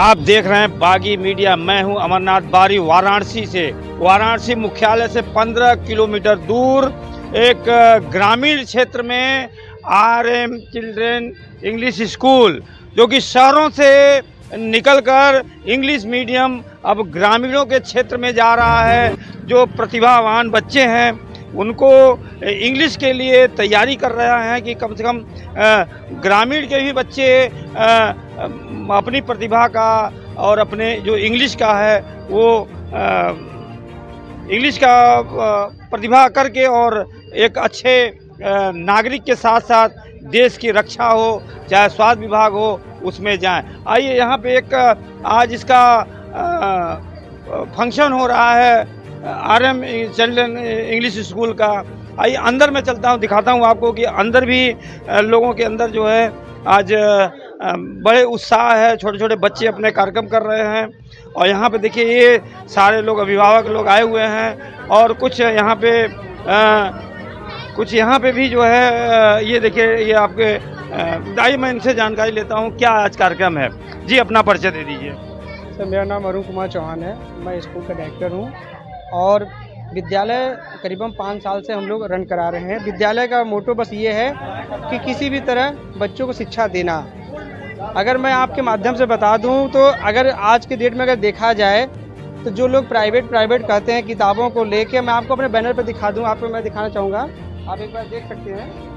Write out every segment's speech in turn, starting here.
आप देख रहे हैं बागी मीडिया। मैं हूं अमरनाथ बारी वाराणसी से। वाराणसी मुख्यालय से 15 किलोमीटर दूर एक ग्रामीण क्षेत्र में RM चिल्ड्रेन इंग्लिश स्कूल, जो कि शहरों से निकलकर इंग्लिश मीडियम अब ग्रामीणों के क्षेत्र में जा रहा है। जो प्रतिभावान बच्चे हैं उनको इंग्लिश के लिए तैयारी कर रहे हैं कि कम से कम ग्रामीण के भी बच्चे अपनी प्रतिभा का और अपने जो इंग्लिश का है वो इंग्लिश का प्रतिभा करके और एक अच्छे नागरिक के साथ साथ देश की रक्षा हो, चाहे स्वास्थ्य विभाग हो, उसमें जाएं। आइए, यहाँ पे एक आज इसका फंक्शन हो रहा है RM चिल्ड्रन इंग्लिश स्कूल का। आइए अंदर में चलता हूँ, दिखाता हूँ आपको कि अंदर भी लोगों के अंदर जो है आज बड़े उत्साह है। छोटे छोटे बच्चे अपने कार्यक्रम कर रहे हैं और यहाँ पे देखिए ये सारे लोग अभिभावक लोग आए हुए हैं और कुछ यहाँ पे भी जो है ये देखिए ये आपके दाई, मैं इनसे जानकारी लेता हूँ क्या आज कार्यक्रम है। जी, अपना परिचय दे दीजिए। सर, मेरा नाम अरुण कुमार चौहान है। मैं स्कूल का डायरेक्टर हूँ और विद्यालय करीबन 5 साल से हम लोग रन करा रहे हैं। विद्यालय का मोटो बस ये है कि किसी भी तरह बच्चों को शिक्षा देना। अगर मैं आपके माध्यम से बता दूं तो अगर आज के डेट में अगर देखा जाए तो जो लोग प्राइवेट कहते हैं किताबों को लेके, मैं आपको अपने बैनर पर दिखा दूं, आपको मैं दिखाना चाहूँगा, आप एक बार देख सकते हैं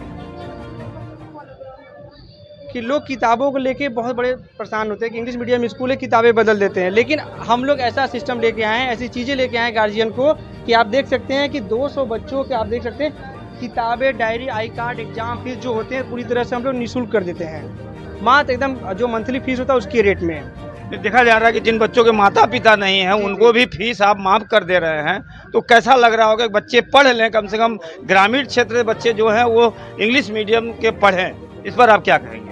कि लोग किताबों को लेके बहुत बड़े परेशान होते हैं कि इंग्लिश मीडियम स्कूल है, किताबें बदल देते हैं। लेकिन हम लोग ऐसा सिस्टम लेके आए हैं, ऐसी चीज़ें लेके आए हैं गार्जियन को कि आप देख सकते हैं कि 200 बच्चों के आप देख सकते हैं किताबें, diary, I card, exam fees जो होते हैं पूरी तरह से हम लोग निःशुल्क कर देते हैं। मात्र एकदम जो मंथली फीस होता है उसके रेट में। देखा जा रहा है कि जिन बच्चों के माता पिता नहीं हैं उनको भी फीस आप माफ़ कर दे रहे हैं, तो कैसा लग रहा होगा कि बच्चे पढ़ लें, कम से कम ग्रामीण क्षेत्र के बच्चे जो हैं वो इंग्लिश मीडियम के पढ़ें। इस पर आप क्या कहेंगे?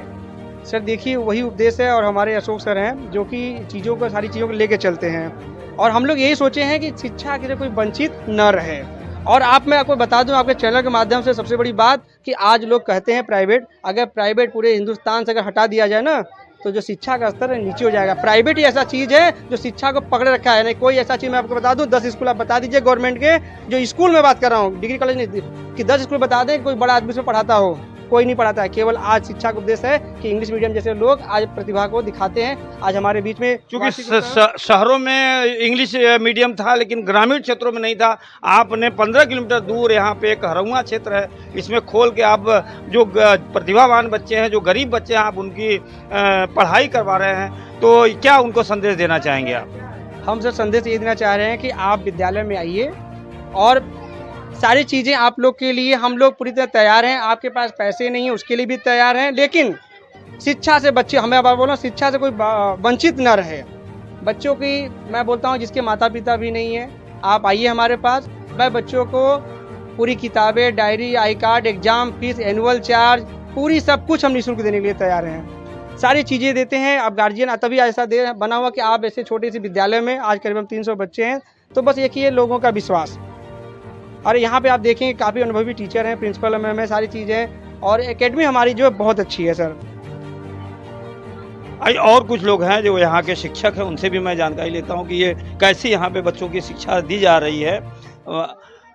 सर देखिए, वही उपदेश है और हमारे अशोक सर हैं जो कि चीज़ों को, सारी चीज़ों को लेके चलते हैं और हम लोग यही सोचे हैं कि शिक्षा के लिए कोई वंचित न रहे। और मैं आपको बता दूं आपके चैनल के माध्यम से सबसे बड़ी बात कि आज लोग कहते हैं प्राइवेट, अगर प्राइवेट पूरे हिंदुस्तान से अगर हटा दिया जाए ना तो जो शिक्षा का स्तर है नीचे हो जाएगा। प्राइवेट ही ऐसा चीज़ है जो शिक्षा को पकड़ रखा है। नहीं कोई ऐसा चीज़, मैं आपको बता दूं 10 स्कूल आप बता दीजिए गवर्नमेंट के, जो स्कूल में बात कर रहा हूँ, डिग्री कॉलेज नहीं, कि 10 स्कूल बता दें कोई बड़ा आदमी उसमें पढ़ाता हो, कोई नहीं पढ़ाता है। केवल आज शिक्षा का उद्देश्य है कि इंग्लिश मीडियम जैसे लोग आज प्रतिभा को दिखाते हैं। आज हमारे बीच में, क्योंकि शहरों में इंग्लिश मीडियम था लेकिन ग्रामीण क्षेत्रों में नहीं था, आपने 15 किलोमीटर दूर यहाँ पे एक हरहुआ क्षेत्र है, इसमें खोल के आप जो प्रतिभावान बच्चे हैं, जो गरीब बच्चे हैं, आप उनकी पढ़ाई करवा रहे हैं। तो क्या उनको संदेश देना चाहेंगे आप? हम सर संदेश ये देना चाह रहे हैं कि आप विद्यालय में आइए और सारी चीज़ें आप लोग के लिए हम लोग पूरी तरह तैयार हैं। आपके पास पैसे नहीं है उसके लिए भी तैयार हैं, लेकिन शिक्षा से बच्चे, हमें अब बोल रहा हूँ, शिक्षा से कोई वंचित न रहे। बच्चों की मैं बोलता हूँ जिसके माता पिता भी नहीं है, आप आइए हमारे पास। मैं बच्चों को पूरी किताबें, diary, I card, exam fees, annual charge, पूरी सब कुछ हम निःशुल्क देने के लिए तैयार हैं। सारी चीज़ें देते हैं। अब गार्जियन तभी ऐसा बना हुआ कि आप ऐसे छोटे से विद्यालय में आज करीबन 300 बच्चे हैं, तो बस एक ही है लोगों का विश्वास। और यहाँ पे आप देखेंगे काफ़ी अनुभवी टीचर हैं, प्रिंसिपल में सारी चीज़ें, और एकेडमी हमारी जो है बहुत अच्छी है सर। और कुछ लोग हैं जो यहाँ के शिक्षक हैं, उनसे भी मैं जानकारी लेता हूँ कि ये कैसी यहाँ पे बच्चों की शिक्षा दी जा रही है।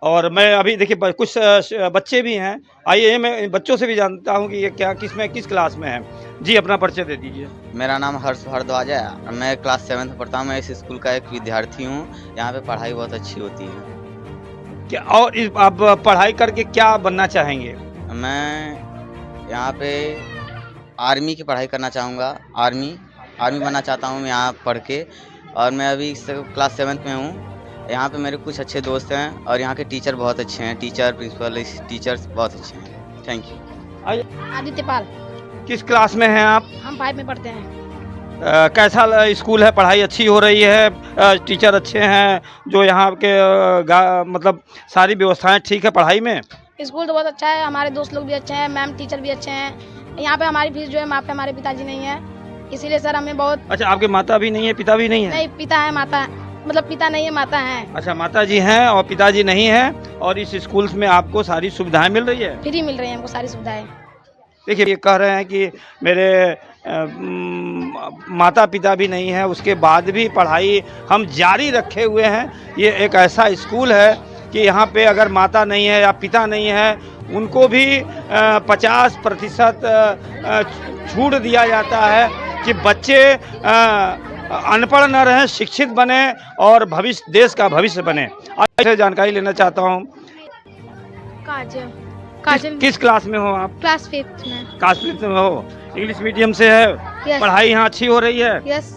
और मैं अभी देखिए कुछ बच्चे भी हैं, आइए मैं बच्चों से भी जानता हूँ कि ये किस क्लास में है। जी, अपना परिचय दे दीजिए। मेरा नाम हर्ष भारद्वाज है, मैं क्लास 7 में पढ़ता हूँ। मैं इस स्कूल का एक विद्यार्थी हूँ। यहाँ पे पढ़ाई बहुत अच्छी होती है। क्या और आप पढ़ाई करके क्या बनना चाहेंगे? मैं यहाँ पे आर्मी की पढ़ाई करना चाहूँगा। आर्मी बनना चाहता हूँ यहाँ पढ़ के। और मैं अभी क्लास 7 में हूँ। यहाँ पे मेरे कुछ अच्छे दोस्त हैं और यहाँ के टीचर बहुत अच्छे हैं। प्रिंसिपल टीचर्स बहुत अच्छे हैं। Thank you. आदित्य पाल। किस क्लास में हैं आप? हम 5 में पढ़ते हैं। कैसा स्कूल है? पढ़ाई अच्छी हो रही है? टीचर अच्छे हैं? जो यहाँ के मतलब सारी व्यवस्थाएं ठीक है पढ़ाई में? स्कूल तो बहुत अच्छा है, हमारे दोस्त लोग भी अच्छे हैं, मैम टीचर भी अच्छे हैं। यहाँ पे हमारी फीस जो है माफ है, हमारे पिताजी नहीं है, इसीलिए सर हमें बहुत। अच्छा, आपके माता भी नहीं है, पिता भी नहीं है? नहीं, पिता है, माता मतलब पिता नहीं है, माता है। अच्छा, माता जी हैं और पिताजी नहीं हैं, और इस स्कूल में आपको सारी सुविधाएं मिल रही है? फ्री मिल रही है हमको सारी सुविधाएं। देखिए, ये कह रहे हैं कि मेरे माता पिता भी नहीं है, उसके बाद भी पढ़ाई हम जारी रखे हुए हैं। ये एक ऐसा स्कूल है कि यहाँ पे अगर माता नहीं है या पिता नहीं है, उनको भी 50% छूट दिया जाता है कि बच्चे अनपढ़ न रहें, शिक्षित बने और भविष्य, देश का भविष्य बने। आज जानकारी लेना चाहता हूँ, काजल किस क्लास में हो आप? क्लास 5th में। क्लास 5th में हो। इंग्लिश मीडियम से है? Yes. पढ़ाई यहाँ अच्छी हो रही है? यस।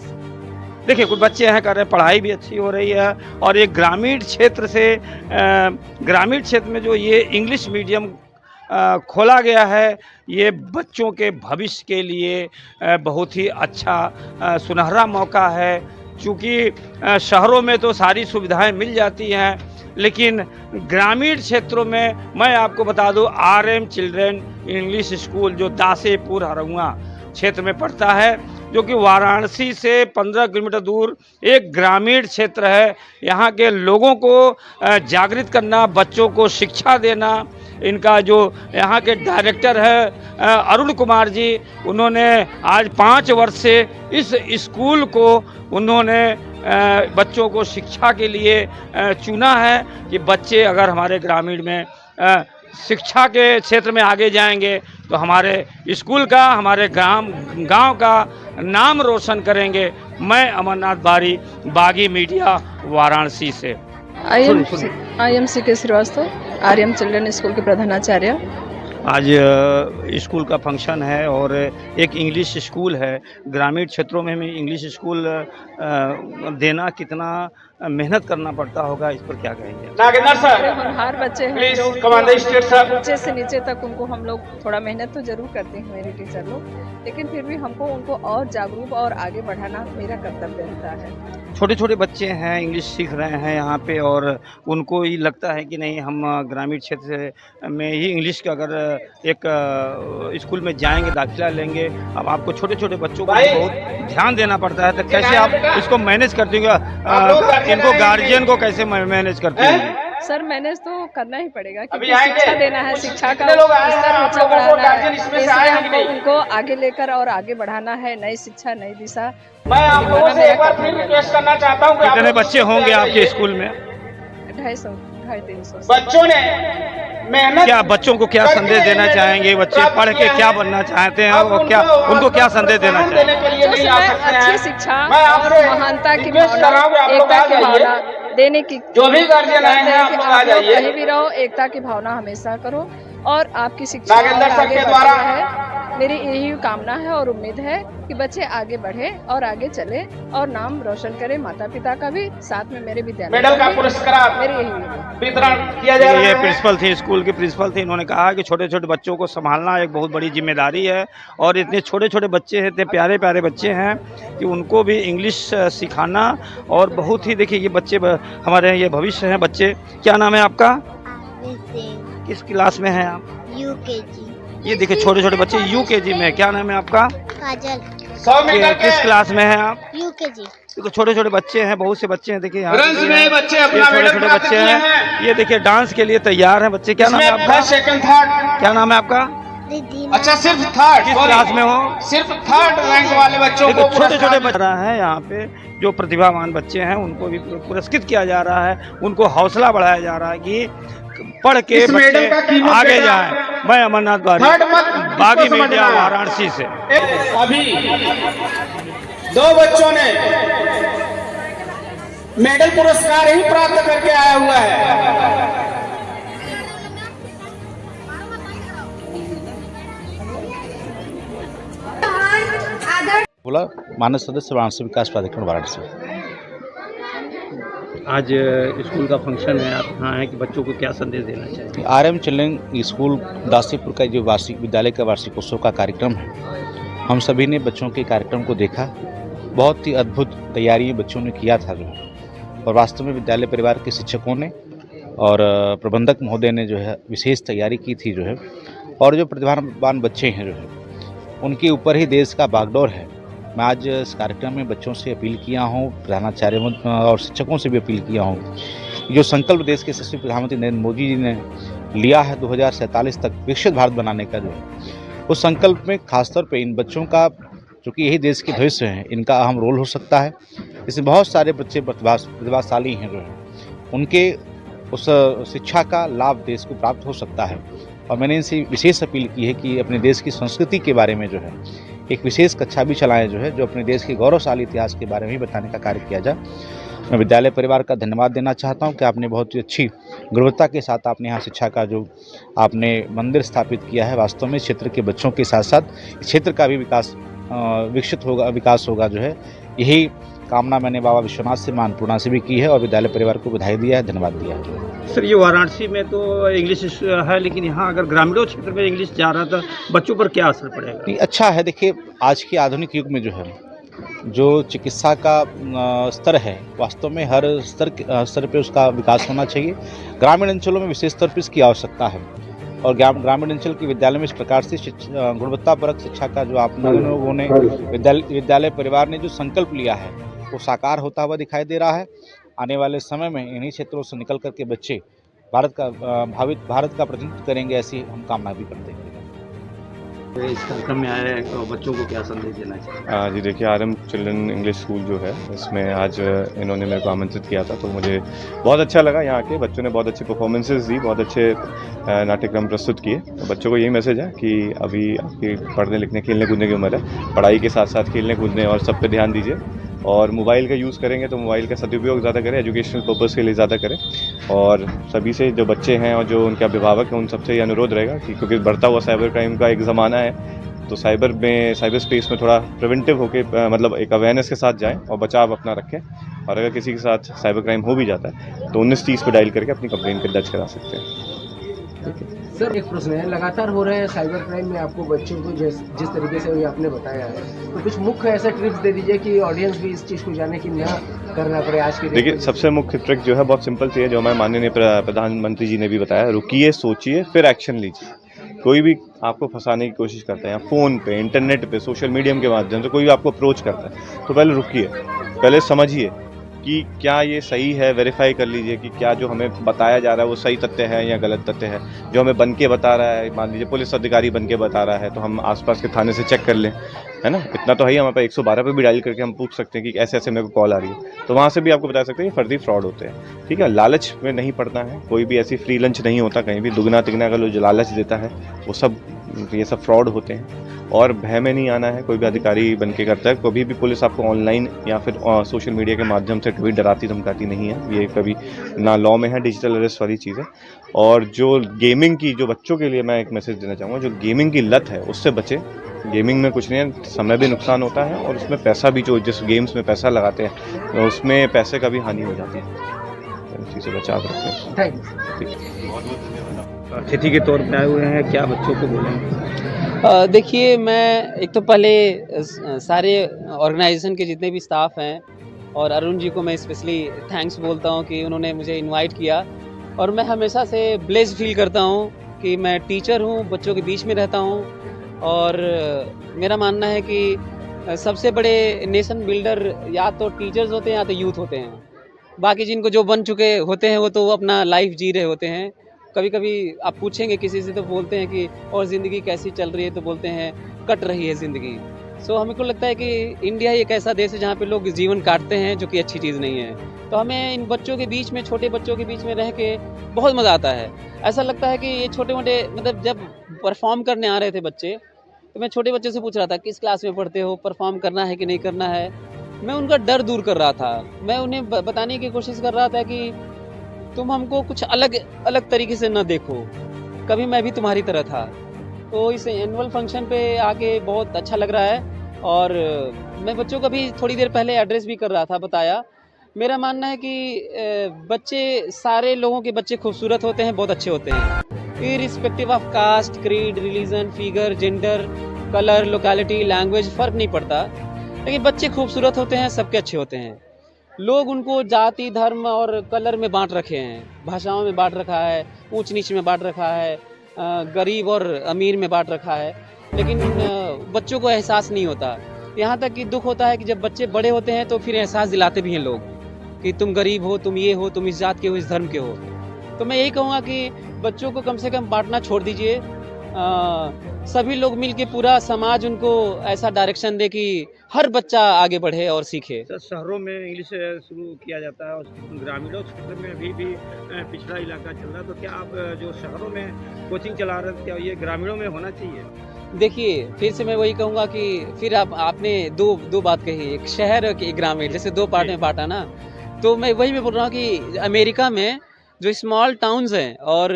देखिए कुछ बच्चे हैं कर रहे हैं, पढ़ाई भी अच्छी हो रही है। और एक ग्रामीण क्षेत्र से ग्रामीण क्षेत्र में जो ये इंग्लिश मीडियम खोला गया है, ये बच्चों के भविष्य के लिए बहुत ही अच्छा सुनहरा मौका है। चूँकि शहरों में तो सारी सुविधाएं मिल जाती हैं, लेकिन ग्रामीण क्षेत्रों में मैं आपको बता दूं, RM चिल्ड्रेन इंग्लिश स्कूल जो दासेपुर हरहुआ क्षेत्र में पड़ता है, जो कि वाराणसी से 15 किलोमीटर दूर एक ग्रामीण क्षेत्र है। यहाँ के लोगों को जागृत करना, बच्चों को शिक्षा देना, इनका जो यहाँ के डायरेक्टर है अरुण कुमार जी, उन्होंने आज 5 वर्ष से इस स्कूल को उन्होंने बच्चों को शिक्षा के लिए चुना है कि बच्चे अगर हमारे ग्रामीण में शिक्षा के क्षेत्र में आगे जाएंगे तो हमारे स्कूल का, हमारे गांव का नाम रोशन करेंगे। मैं अमरनाथ बारी, बागी मीडिया, वाराणसी से। I am C K. Srivastava, RM children school के प्रधानाचार्य। आज स्कूल का फंक्शन है और एक इंग्लिश स्कूल है। ग्रामीण क्षेत्रों में हमें इंग्लिश स्कूल देना कितना मेहनत करना पड़ता होगा, इस पर क्या कहेंगे? नागेंद्र सर, हर बच्चे हैं जो नीचे से नीचे तक, उनको हम लोग थोड़ा मेहनत तो जरूर करते हैं मेरे टीचर लोग, लेकिन फिर भी हमको उनको और जागरूक और आगे बढ़ाना मेरा कर्तव्य रहता है। छोटे छोटे बच्चे हैं, इंग्लिश सीख रहे हैं यहाँ पे, और उनको ही लगता है कि नहीं, हम ग्रामीण क्षेत्र में ही इंग्लिश का अगर एक स्कूल में जाएंगे, दाखिला लेंगे। अब आपको छोटे छोटे बच्चों को बहुत ध्यान देना पड़ता है, तो कैसे आप इसको मैनेज करते होंगे? इनको गार्जियन को कैसे मैनेज करते हैं? सर मैनेज तो करना ही पड़ेगा, क्योंकि शिक्षा देना है, शिक्षा का स्तर ऊंचा बढ़ाना है, इसलिए हमको उनको आगे लेकर और आगे बढ़ाना है, नई शिक्षा, नई दिशा। मैं आप लोगों से एक बार फिर रिक्वेस्ट करना चाहता हूं, कितने बच्चे होंगे आपके स्कूल में? 250-300 बच्चों ने मेहनत। क्या बच्चों को क्या संदेश देना चाहेंगे? बच्चे पढ़ के क्या बनना चाहते हैं और क्या उनको क्या संदेश देना चाहेंगे? अच्छी शिक्षा और महानता की भावना, एकता की भावना देने की, जो भी गार्जियन है आप लोग आ जाइए, कहीं भी रहो एकता की भावना हमेशा करो और आपकी शिक्षा आगे बढ़ती है। मेरी यही कामना है और उम्मीद है कि बच्चे आगे बढ़े और आगे चले और नाम रोशन करे, माता पिता का भी, साथ में मेरे विद्यालय मेडल का पुरस्कार मेरी यही वितरण किया जा रहा है। ये प्रिंसिपल थी, स्कूल के प्रिंसिपल थे, इन्होंने कहा कि छोटे छोटे बच्चों को संभालना एक बहुत बड़ी जिम्मेदारी है, और इतने छोटे छोटे बच्चे हैं, इतने प्यारे प्यारे बच्चे हैं कि उनको भी इंग्लिश सिखाना, और बहुत ही, देखिए ये बच्चे हमारे ये भविष्य हैं बच्चे। क्या नाम है आपका? किस क्लास में हैं आप? UKG। ये देखिए छोटे छोटे बच्चे UKG में। क्या नाम है आपका? काजल। किस क्लास में हैं आप? UKG। देखो छोटे छोटे बच्चे हैं, बहुत से बच्चे हैं, देखिए यहाँ छोटे छोटे बच्चे हैं। ये देखिए डांस के लिए तैयार हैं बच्चे। क्या नाम है आपका? क्या नाम है आपका? अच्छा, सिर्फ थर्ड? किस क्लास में हो? सिर्फ थर्ड रैंक वाले बच्चों को छोटे छोटे बच्चे हैं यहाँ पे, जो प्रतिभावान बच्चे हैं उनको भी पुरस्कृत किया जा रहा है, उनको हौसला बढ़ाया जा रहा है कि पढ़ के बच्चे आगे जाएं। मैं अमरनाथ बारी, बागी मीडिया, वाराणसी से। अभी 2 बच्चों ने मेडल पुरस्कार ही प्राप्त करके आया हुआ है। बोला माननीय सदस्य वाराणसी विकास प्राधिकरण वाराणसी। आज स्कूल का फंक्शन है, आप यहाँ हैं कि बच्चों को क्या संदेश देना चाहिए? RM चिल्ड्रन स्कूल दासीपुर का जो वार्षिक विद्यालय का वार्षिकोत्सव का कार्यक्रम है, हम सभी ने बच्चों के कार्यक्रम को देखा। बहुत ही अद्भुत तैयारी बच्चों ने किया था जो है, और वास्तव में विद्यालय परिवार के शिक्षकों ने और प्रबंधक महोदय ने जो है विशेष तैयारी की थी जो है, और जो प्रतिभावान बच्चे हैं जो है उनके ऊपर ही देश का बागडोर है। मैं आज इस कार्यक्रम में बच्चों से अपील किया हूँ, प्रधानाचार्य और शिक्षकों से भी अपील किया हूँ, जो संकल्प देश के यशस्वी प्रधानमंत्री नरेंद्र मोदी जी ने लिया है 2047 तक विकसित भारत बनाने का जो है, उस संकल्प में खासतौर पे इन बच्चों का क्योंकि यही देश के भविष्य हैं, इनका अहम रोल हो सकता है। इसमें बहुत सारे बच्चे प्रतिभाशाली हैं जो हैं, उनके उस शिक्षा का लाभ देश को प्राप्त हो सकता है। और मैंने इनसे विशेष अपील की है कि अपने देश की संस्कृति के बारे में जो है एक विशेष कक्षा भी चलाएं, जो है जो अपने देश के गौरवशाली इतिहास के बारे में भी बताने का कार्य किया जाए। मैं विद्यालय परिवार का धन्यवाद देना चाहता हूं कि आपने बहुत ही अच्छी गुणवत्ता के साथ आपने यहाँ शिक्षा का जो आपने मंदिर स्थापित किया है, वास्तव में क्षेत्र के बच्चों के साथ साथ क्षेत्र का भी विकास होगा जो है, यही कामना मैंने बाबा विश्वनाथ से, मां अन्नपूर्णा से भी की है और विद्यालय परिवार को बधाई दिया है, धन्यवाद दिया है। सर, ये वाराणसी में तो इंग्लिश है, लेकिन यहाँ अगर ग्रामीणों क्षेत्र में इंग्लिश जा रहा था, बच्चों पर क्या असर पड़ेगा? नहीं, अच्छा है। देखिए, आज के आधुनिक युग में जो है, जो चिकित्सा का स्तर है, वास्तव में हर स्तर पे उसका विकास होना चाहिए। ग्रामीण अंचलों में विशेष तौर पर इसकी आवश्यकता है और ग्रामीण अंचल के विद्यालय में इस प्रकार से गुणवत्तापरक शिक्षा का जो आप लोगों ने विद्यालय परिवार ने जो संकल्प लिया है वो साकार होता हुआ दिखाई दे रहा है। आने वाले समय में इन्हीं क्षेत्रों से निकल करके बच्चे भारत का प्रतिनिधित्व करेंगे, ऐसी हम कामना भी करते हैं। इस कार्यक्रम में आए बच्चों को क्या संदेश देना चाहिए? जी देखिए, आरएम चिल्ड्रन इंग्लिश स्कूल जो है, इसमें आज इन्होंने मेरे को आमंत्रित किया था, तो मुझे बहुत अच्छा लगा। यहाँ के बच्चों ने बहुत अच्छी परफॉर्मेंसेस दी, बहुत अच्छे नाट्यक्रम प्रस्तुत किए। तो बच्चों को यही मैसेज है कि अभी आपकी पढ़ने लिखने खेलने कूदने की उम्र है, पढ़ाई के साथ साथ खेलने कूदने और सब पे ध्यान दीजिए। और मोबाइल का यूज़ करेंगे तो मोबाइल का सदुपयोग ज़्यादा करें, एजुकेशनल पर्पज़ के लिए ज़्यादा करें। और सभी से, जो बच्चे हैं और जो उनके अभिभावक हैं, उन सबसे ये अनुरोध रहेगा कि क्योंकि बढ़ता हुआ साइबर क्राइम का एक ज़माना है, तो साइबर स्पेस में थोड़ा प्रिवेंटिव होके मतलब एक अवेयरनेस के साथ जाएं और बचाव अपना रखें। और अगर किसी के साथ साइबर क्राइम हो भी जाता है तो 1930 पे डायल करके अपनी कंप्लेंट कर दर्ज करा सकते हैं। सर, एक प्रश्न है, लगातार हो रहे हैं साइबर क्राइम में, आपको बच्चों को जिस तरीके से ये आपने बताया है, तो कुछ मुख्य ऐसे ट्रिक्स दे दीजिए कि ऑडियंस भी इस चीज़ को जाने की ना करना पड़े आज के। देखिए, सबसे मुख्य ट्रिक जो है बहुत सिंपल सी है, जो हमारे माननीय प्रधानमंत्री जी ने भी बताया, रुकिए, सोचिए, फिर एक्शन लीजिए। कोई भी आपको फंसाने की कोशिश करता है, या फ़ोन पे, इंटरनेट पे, सोशल मीडिया के माध्यम से कोई भी आपको अप्रोच करता है, तो पहले रुकिए, पहले समझिए कि क्या ये सही है, वेरीफाई कर लीजिए कि क्या जो हमें बताया जा रहा है वो सही तथ्य है या गलत तथ्य है। जो हमें बन के बता रहा है, मान लीजिए पुलिस अधिकारी बन के बता रहा है, तो हम आसपास के थाने से चेक कर लें, है ना। इतना तो है ही, हमारे पास 112 पे भी डायल करके हम पूछ सकते हैं कि ऐसे ऐसे मेरे को कॉल आ रही है, तो वहाँ से भी आपको बता सकते हैं कि फर्जी फ्रॉड होते हैं। ठीक है, लालच में नहीं पड़ना है, कोई भी ऐसी फ्री लंच नहीं होता कहीं भी। दुगना तिगना का जो लालच देता है वो सब, ये सब फ्रॉड होते हैं। और भय में नहीं आना है, कोई भी अधिकारी बन के करता है, कभी भी पुलिस आपको ऑनलाइन या फिर सोशल मीडिया के माध्यम से कभी डराती धमकाती नहीं है। ये कभी ना लॉ में है, डिजिटल अरेस्ट वाली चीज़ है। और जो गेमिंग की, जो बच्चों के लिए मैं एक मैसेज देना चाहूँगा, जो गेमिंग की लत है उससे बचे। गेमिंग में कुछ नहीं है, समय भी नुकसान होता है और उसमें पैसा भी, जो जिस गेम्स में पैसा लगाते हैं उसमें पैसे का भी हानि हो जाती है। इसी से बचाव रखें। अतिथि के तौर पर आए हुए हैं, क्या बच्चों को बोलें? देखिए, मैं एक तो पहले सारे ऑर्गेनाइजेशन के जितने भी स्टाफ हैं और अरुण जी को मैं स्पेशली थैंक्स बोलता हूं कि उन्होंने मुझे इनवाइट किया। और मैं हमेशा से ब्लेस्ड फील करता हूं कि मैं टीचर हूं, बच्चों के बीच में रहता हूं। और मेरा मानना है कि सबसे बड़े नेशन बिल्डर या तो टीचर्स होते हैं या तो यूथ होते हैं। बाकी जिनको जो बन चुके होते हैं वो तो अपना लाइफ जी रहे होते हैं। कभी कभी आप पूछेंगे किसी से तो बोलते हैं कि और ज़िंदगी कैसी चल रही है, तो बोलते हैं कट रही है ज़िंदगी। सो हमें को लगता है कि इंडिया एक ऐसा देश है जहाँ पे लोग जीवन काटते हैं, जो कि अच्छी चीज़ नहीं है। तो हमें इन बच्चों के बीच में, छोटे बच्चों के बीच में रह के बहुत मज़ा आता है। ऐसा लगता है कि ये छोटे मोटे, मतलब जब परफॉर्म करने आ रहे थे बच्चे, तो मैं छोटे बच्चों से पूछ रहा था किस क्लास में पढ़ते हो, परफॉर्म करना है कि नहीं करना है। मैं उनका डर दूर कर रहा था। मैं उन्हें बताने की कोशिश कर रहा था कि तुम हमको कुछ अलग तरीके से न देखो, कभी मैं भी तुम्हारी तरह था। तो इस एनुअल फंक्शन पे आके बहुत अच्छा लग रहा है। और मैं बच्चों को भी थोड़ी देर पहले एड्रेस भी कर रहा था, बताया। मेरा मानना है कि बच्चे, सारे लोगों के बच्चे खूबसूरत होते हैं, बहुत अच्छे होते हैं, irrespective of caste, creed, religion, figure, gender, colour, locality, language, फ़र्क नहीं पड़ता। लेकिन बच्चे खूबसूरत होते हैं, सबके अच्छे होते हैं। लोग उनको जाति, धर्म और कलर में बांट रखे हैं, भाषाओं में बांट रखा है, ऊंच नीच में बांट रखा है, गरीब और अमीर में बांट रखा है। लेकिन बच्चों को एहसास नहीं होता। यहाँ तक कि दुख होता है कि जब बच्चे बड़े होते हैं तो फिर एहसास दिलाते भी हैं लोग कि तुम गरीब हो, तुम ये हो, तुम इस जात के हो, इस धर्म के हो। तो मैं यही कहूँगा कि बच्चों को कम से कम बांटना छोड़ दीजिए। सभी लोग मिल के पूरा समाज उनको ऐसा डायरेक्शन दे कि हर बच्चा आगे बढ़े और सीखे। सर, शहरों में इंग्लिश शुरू किया जाता है और ग्रामीणों क्षेत्र में अभी भी पिछड़ा इलाका चल रहा है, तो क्या आप जो शहरों में कोचिंग चला रहे हैं क्या ये ग्रामीणों में होना चाहिए? देखिए, फिर से मैं वही कहूँगा कि फिर आपने दो बात कही, एक शहर और एक ग्रामीण, जैसे दो पार्ट में बांटा ना, तो मैं बोल रहा हूँ कि अमेरिका में जो स्मॉल टाउन्स हैं और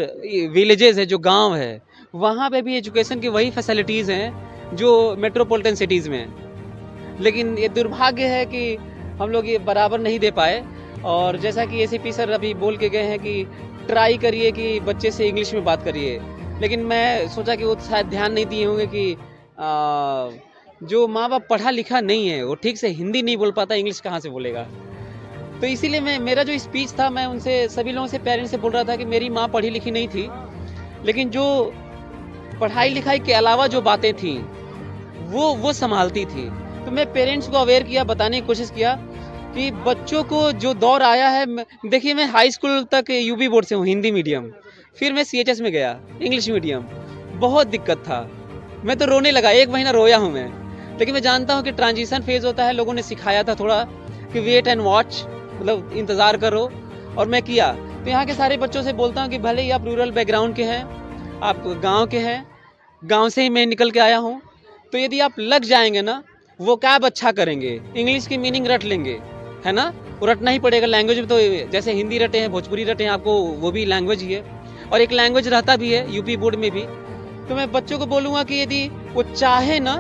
विलेजेस है, जो गांव है, वहाँ पे भी एजुकेशन की वही फैसिलिटीज़ हैं जो मेट्रोपॉलिटन सिटीज़ में हैं। लेकिन ये दुर्भाग्य है कि हम लोग ये बराबर नहीं दे पाए। और जैसा कि एसीपी सर अभी बोल के गए हैं कि ट्राई करिए कि बच्चे से इंग्लिश में बात करिए, लेकिन मैं सोचा कि वो शायद ध्यान नहीं दिए होंगे कि जो माँ बाप पढ़ा लिखा नहीं है वो ठीक से हिंदी नहीं बोल पाता, इंग्लिश कहाँ से बोलेगा। तो इसीलिए मेरा जो स्पीच था, मैं उनसे सभी लोगों से, पेरेंट्स से बोल रहा था कि मेरी माँ पढ़ी लिखी नहीं थी, लेकिन जो पढ़ाई लिखाई के अलावा जो बातें थी वो संभालती थी। तो मैं पेरेंट्स को अवेयर किया, बताने की कोशिश किया कि बच्चों को जो दौर आया है, देखिए मैं हाई स्कूल तक यूपी बोर्ड से हूँ, हिंदी मीडियम, फिर मैं CHS में गया इंग्लिश मीडियम, बहुत दिक्कत था, मैं तो रोने लगा, 1 महीना रोया हूँ मैं। लेकिन मैं जानता हूँ कि ट्रांजिशन फेज होता है, लोगों ने सिखाया था थोड़ा कि वेट एंड वॉच, मतलब इंतज़ार करो, और मैं किया। तो यहाँ के सारे बच्चों से बोलता हूँ कि भले ही आप रूरल बैकग्राउंड के हैं, आप गांव के हैं, गांव से ही मैं निकल के आया हूँ, तो यदि आप लग जाएंगे ना, वो कैब अच्छा करेंगे, इंग्लिश की मीनिंग रट लेंगे, है ना, वो रटना ही पड़ेगा। लैंग्वेज में तो जैसे हिंदी रटे हैं, भोजपुरी रटे हैं, आपको वो भी लैंग्वेज ही है, और एक लैंग्वेज रहता भी है यूपी बोर्ड में भी। तो मैं बच्चों को बोलूँगा कि यदि वो चाहे ना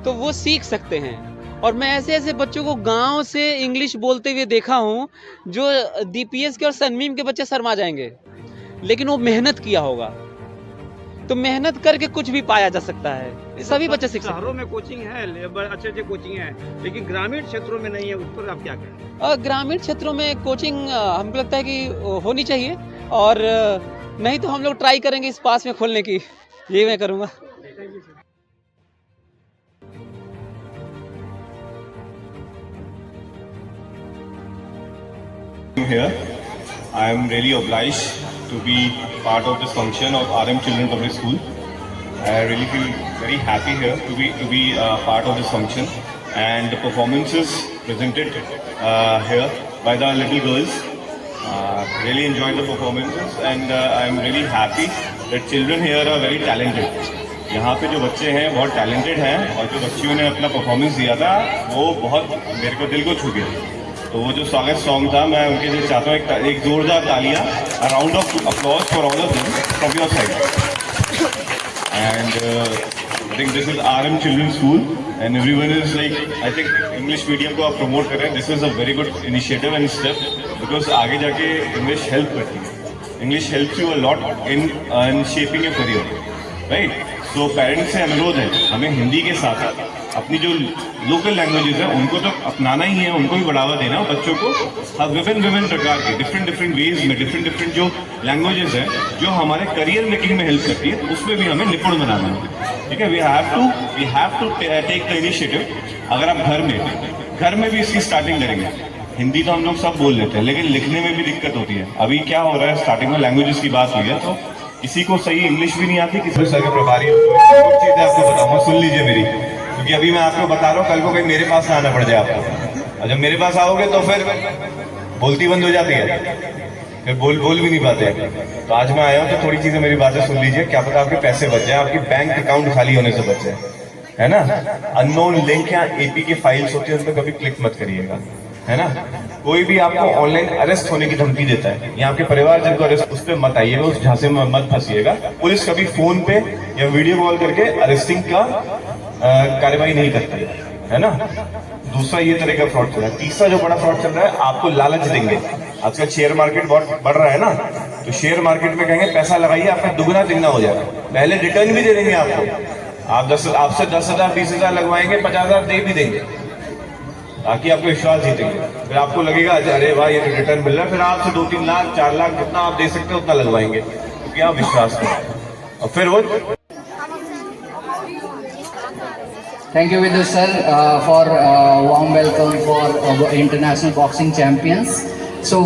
तो वो सीख सकते हैं। और मैं ऐसे ऐसे बच्चों को गांव से इंग्लिश बोलते हुए देखा हूँ जो DPS के और सनमीम के बच्चे शर्मा जाएंगे, लेकिन वो मेहनत किया होगा, तो मेहनत करके कुछ भी पाया जा सकता है। सभी बच्चे सीख सकते हैं। शहरों में कोचिंग है, अच्छे कोचिंग है, लेकिन ग्रामीण क्षेत्रों में नहीं है, उस पर आप क्या कहें? ग्रामीण क्षेत्रों में कोचिंग हमको लगता है कि होनी चाहिए, और नहीं तो हम लोग ट्राई करेंगे इस पास में खोलने की, ये मैं करूँगा। Here, I am really obliged to be part of this function of RM Children Public School. I really feel very happy here to be part of this function, and the performances presented here by the little girls. Really enjoyed the performances, and I am really happy that children here are very talented. यहाँ पे जो बच्चे हैं बहुत talented हैं, और जो बच्चियों ने अपना परफॉर्मेंस दिया था वो बहुत मेरे को दिल को छू गया। तो वो जो स्वागत सॉन्ग था, मैं उनके लिए चाहता हूँ एक जोरदार तालियां, a round of applause for all of them from your side. And I think this is RM Children's School, and everyone is like, I think English medium को आप promote कर रहे हैं. This is a very good initiative and step, because आगे जाके English help करती है. English helps you a lot in shaping your career, right? So parents से अनुरोध है, हमें हिंदी के साथ अपनी जो लोकल लैंग्वेजेस हैं उनको तो अपनाना ही है, उनको भी बढ़ावा देना है, बच्चों को विभिन्न प्रकार के डिफरेंट वेज में डिफरेंट जो लैंग्वेजेस हैं जो हमारे करियर मेकिंग में हेल्प करती है, तो उसमें भी हमें निपुण बनाना है। ठीक है, we have to take the initiative. अगर आप घर में भी इसकी स्टार्टिंग करेंगे, हिंदी तो हम लोग सब बोल लेते हैं, लेकिन लिखने में भी दिक्कत होती है। अभी क्या हो रहा है, स्टार्टिंग में लैंग्वेजेस की बात हुई है, तो किसी को सही इंग्लिश भी नहीं आती, किसी सर के प्रभारी कुछ चीज़ें आपको बताऊंगा, सुन लीजिए मेरी, क्योंकि अभी मैं आपको बता रहा हूँ, कल को कहीं मेरे पास आना पड़ जाए आपको, और जब मेरे पास आओगे तो फिर बोलती बंद हो जाती है, फिर बोल भी नहीं पाते। तो आज मैं आया हूँ तो थोड़ी चीजें मेरी बातें सुन लीजिए, क्या पता आपके पैसे बच जाए, आपकी बैंक अकाउंट खाली होने से बच जाए, है ना। अननोन लिंक या AP की फाइल्स होती है, उस पर कभी क्लिक मत करिएगा, है ना। कोई भी आपको ऑनलाइन अरेस्ट होने की धमकी देता है या आपके परिवार जन को अरेस्ट, उस पर मत आइएगा, उस झांसे में मत फंसिएगा। पुलिस कभी फोन पे या वीडियो कॉल करके अरेस्टिंग का कार्यवाही नहीं करती है ना। दूसरा ये तरह का फ्रॉड चल रहा है। तीसरा जो बड़ा फ्रॉड चल रहा है, आपको लालच देंगे। आजकल शेयर मार्केट बहुत बढ़ रहा है ना, तो शेयर मार्केट में कहेंगे पैसा लगाइए, आपका दुगना तिगना हो जाएगा, पहले रिटर्न भी दे देंगे आपको। आपसे 10,000 20,000 लगवाएंगे, 50,000 दे भी देंगे ताकि आपको विश्वास जीतेंगे। फिर आपको लगेगा अरे वाह ये तो रिटर्न मिल रहा है, फिर आपसे 2-3 लाख 4 लाख जितना आप दे सकते हो उतना लगवाएंगे, क्योंकि आप विश्वास करें। और फिर वो Thank you, Vidhu sir, for warm welcome for international boxing champions. So,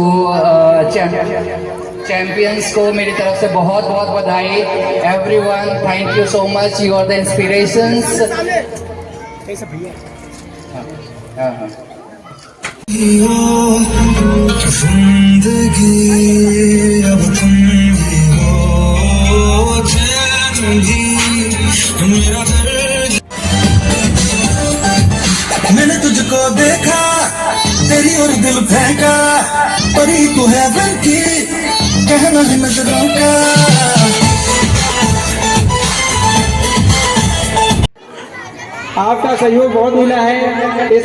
champions को मेरी तरफ से बहुत बहुत बधाई। Everyone thank you so much, you are the inspirations. हाँ हाँ मैंने तुझको देखा, तेरी और दिल फेंका, परी तू है बन की, कहना है नजरों का। आपका सहयोग बहुत मिला है इस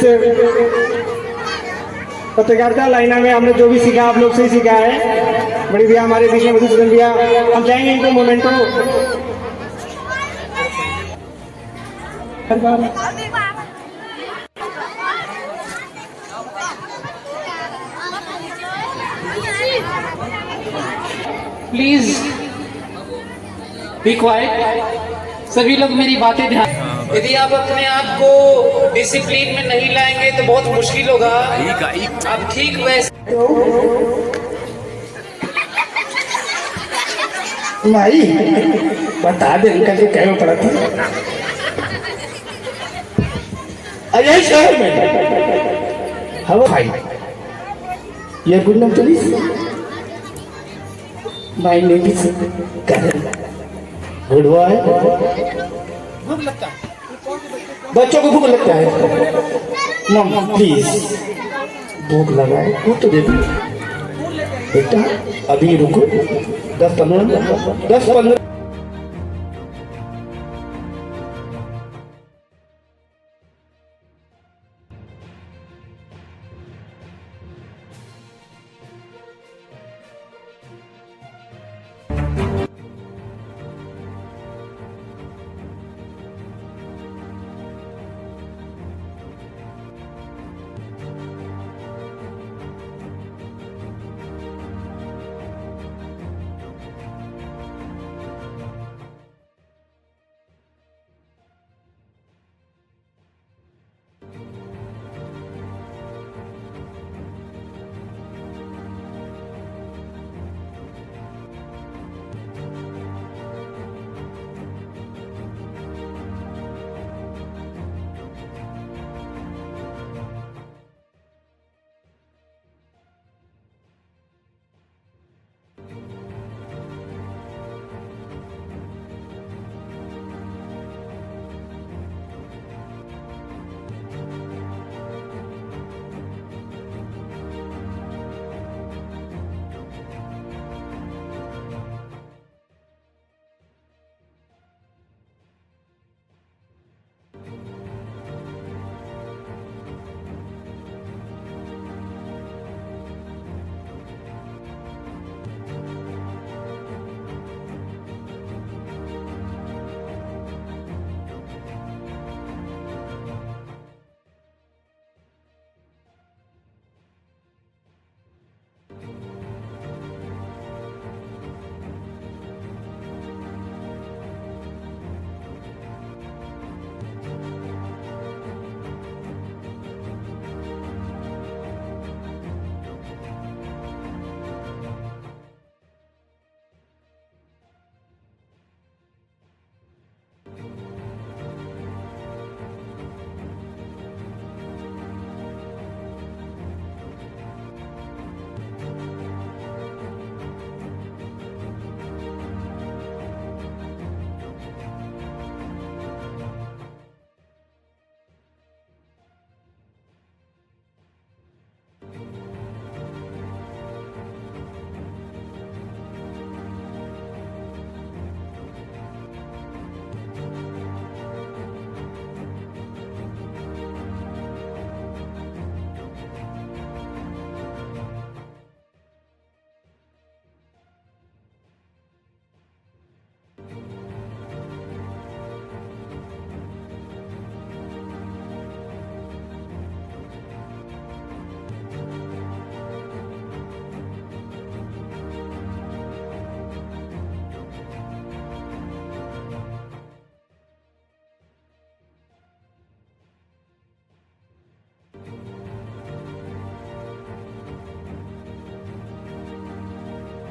पत्रकारिता लाइना में। हमने जो भी सीखा आप लोग से ही सीखा है। बड़ी भैया हमारे बीच में, मधुसूदन भैया, हम जाएंगे इनको मोमेंटो। प्लीज बी क्वाइट, सभी लोग मेरी बातें ध्यान। यदि आप अपने आप को डिसिप्लिन में नहीं लाएंगे तो बहुत मुश्किल होगा। आप ठीक वैसे भाई बता दे इनका जो कहना पड़ा था। अजय शहर में हवा भाई ये गुड नाम पुलिस भाई ने भी कर गुड बॉय। भूख लगता है, बच्चों को भूख लगता है। मम प्लीज भूख लगा है, भूख तो दे दो बेटा। अभी रुको 10-15